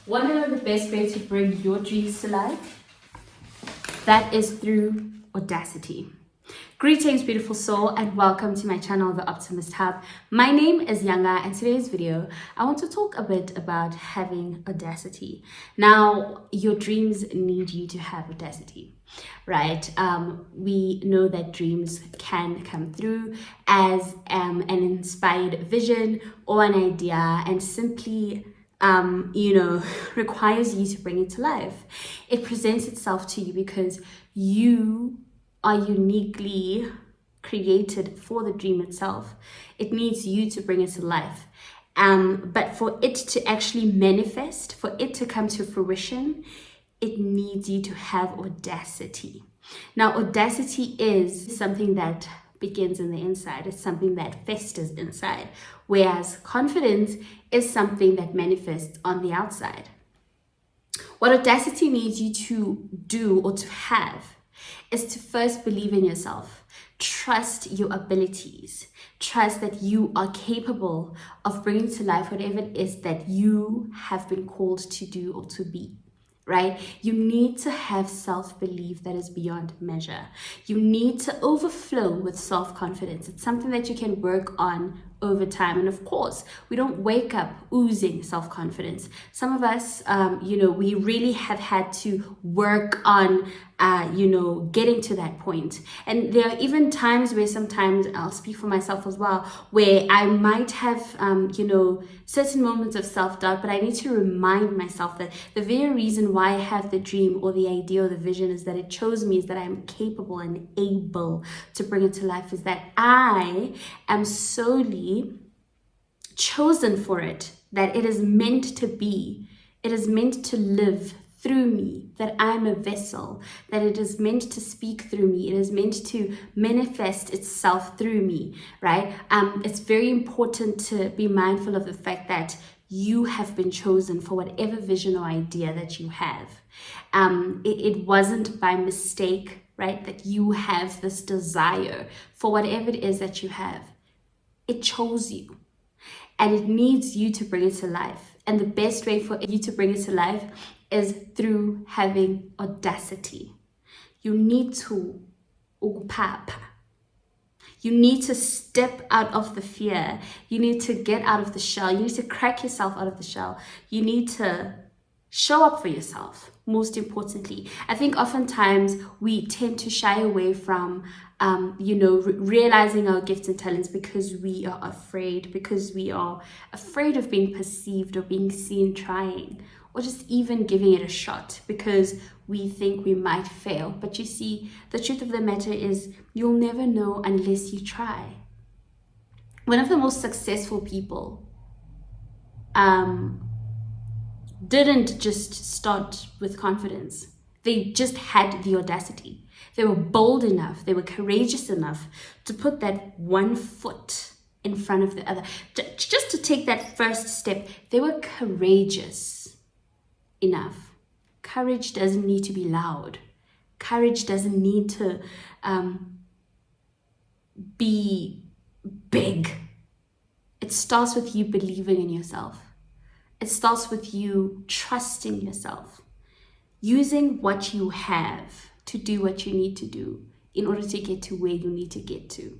Want to know the best way to bring your dreams to life? That is through audacity. Greetings, beautiful soul, and welcome to my channel, The Optimist Hub. My name is Yanga, and today's video, I want to talk a bit about having audacity. Now, your dreams need you to have audacity, right? We know that dreams can come through as an inspired vision or an idea, and simply requires you to bring it to life. It presents itself to you because you are uniquely created for the dream itself. It needs you to bring it to life. But for it to actually manifest, for it to come to fruition, it needs you to have audacity. Now, audacity is something that begins in the inside. It's something that festers inside, whereas confidence is something that manifests on the outside. What audacity needs you to do or to have is to first believe in yourself, trust your abilities, trust that you are capable of bringing to life whatever it is that you have been called to do or to be. Right? You need to have self-belief that is beyond measure. You need to overflow with self-confidence. It's something that you can work on over time. And of course, we don't wake up oozing self-confidence. Some of us, we really have had to work on, getting to that point. And there are even times where sometimes, I'll speak for myself as well, where I might have, certain moments of self-doubt, but I need to remind myself that the very reason why I have the dream or the idea or the vision is that it shows me is that I'm capable and able to bring it to life, is that I am solely chosen for it, that it is meant to be, it is meant to live through me, that I'm a vessel, that it is meant to speak through me, it is meant to manifest itself through me, right? It's very important to be mindful of the fact that you have been chosen for whatever vision or idea that you have. It wasn't by mistake, right, that you have this desire for whatever it is that you have. It chose you, and it needs you to bring it to life. And the best way for you to bring it to life is through having audacity. You need to upapa. You need to step out of the fear. You need to get out of the shell. You need to crack yourself out of the shell. You need to show up for yourself, most importantly. I think oftentimes we tend to shy away from realizing our gifts and talents because we are afraid of being perceived or being seen trying, or just even giving it a shot because we think we might fail. But you see, the truth of the matter is you'll never know unless you try. One of the most successful people didn't just start with confidence. They just had the audacity. They were bold enough, they were courageous enough to put that one foot in front of the other. Just to take that first step, they were courageous enough. Courage doesn't need to be loud. Courage doesn't need to be big. It starts with you believing in yourself. It starts with you trusting yourself, using what you have to do what you need to do in order to get to where you need to get to.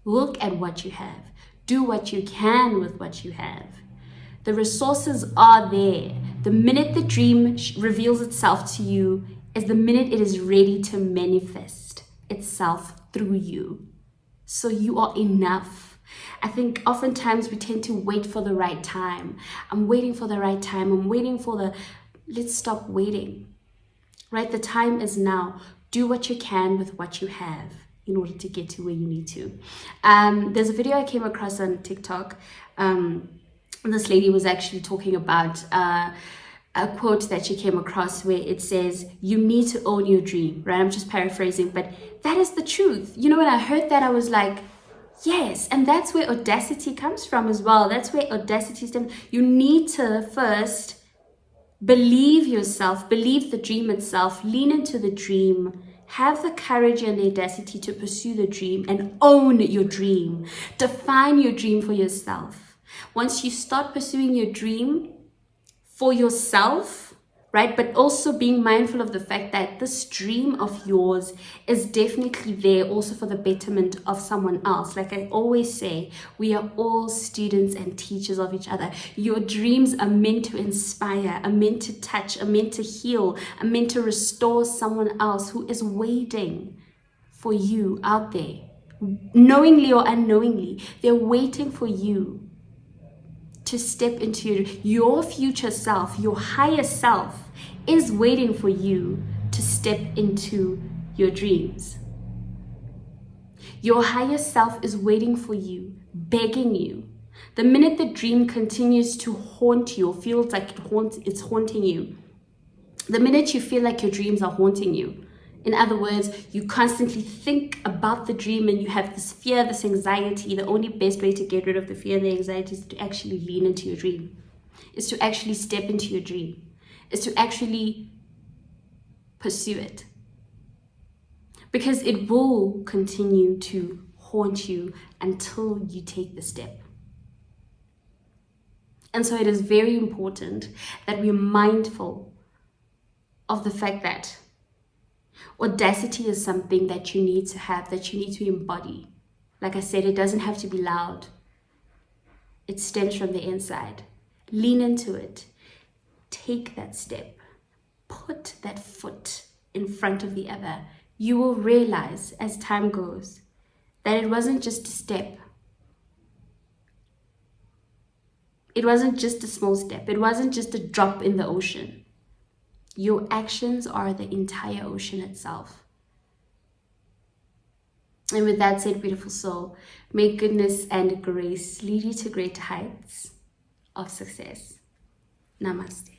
Look at what you have. Do what you can with what you have. The resources are there. The minute the dream reveals itself to you is the minute it is ready to manifest itself through you. So you are enough. I think oftentimes we tend to wait for the right time. I'm waiting for the right time. Let's stop waiting. Right? The time is now. Do what you can with what you have in order to get to where you need to. There's a video I came across on TikTok. This lady was actually talking about a quote that she came across where it says, you need to own your dream, right? I'm just paraphrasing, but that is the truth. When I heard that, I was like, yes. And that's where audacity comes from as well. That's where audacity stems. You need to first believe yourself, believe the dream itself, lean into the dream, have the courage and the audacity to pursue the dream and own your dream. Define your dream for yourself. Once you start pursuing your dream, for yourself, right? But also being mindful of the fact that this dream of yours is definitely there also for the betterment of someone else. Like I always say, we are all students and teachers of each other. Your dreams are meant to inspire, are meant to touch, are meant to heal, are meant to restore someone else who is waiting for you out there. Knowingly or unknowingly, they're waiting for you to step into your future self. Your higher self is waiting for you to step into your dreams. Your higher self is waiting for you, begging you. The minute the dream continues to haunt you or feels like it's haunting you, the minute you feel like your dreams are haunting you, in other words, you constantly think about the dream and you have this fear, this anxiety, the only best way to get rid of the fear and the anxiety is to actually lean into your dream, is to actually step into your dream, is to actually pursue it. Because it will continue to haunt you until you take the step. And so it is very important that we're mindful of the fact that audacity is something that you need to have, that you need to embody. Like I said, it doesn't have to be loud. It stems from the inside. Lean into it. Take that step. Put that foot in front of the other. You will realize as time goes that it wasn't just a step. It wasn't just a small step. It wasn't just a drop in the ocean. Your actions are the entire ocean itself. And with that said, beautiful soul, may goodness and grace lead you to great heights of success. Namaste.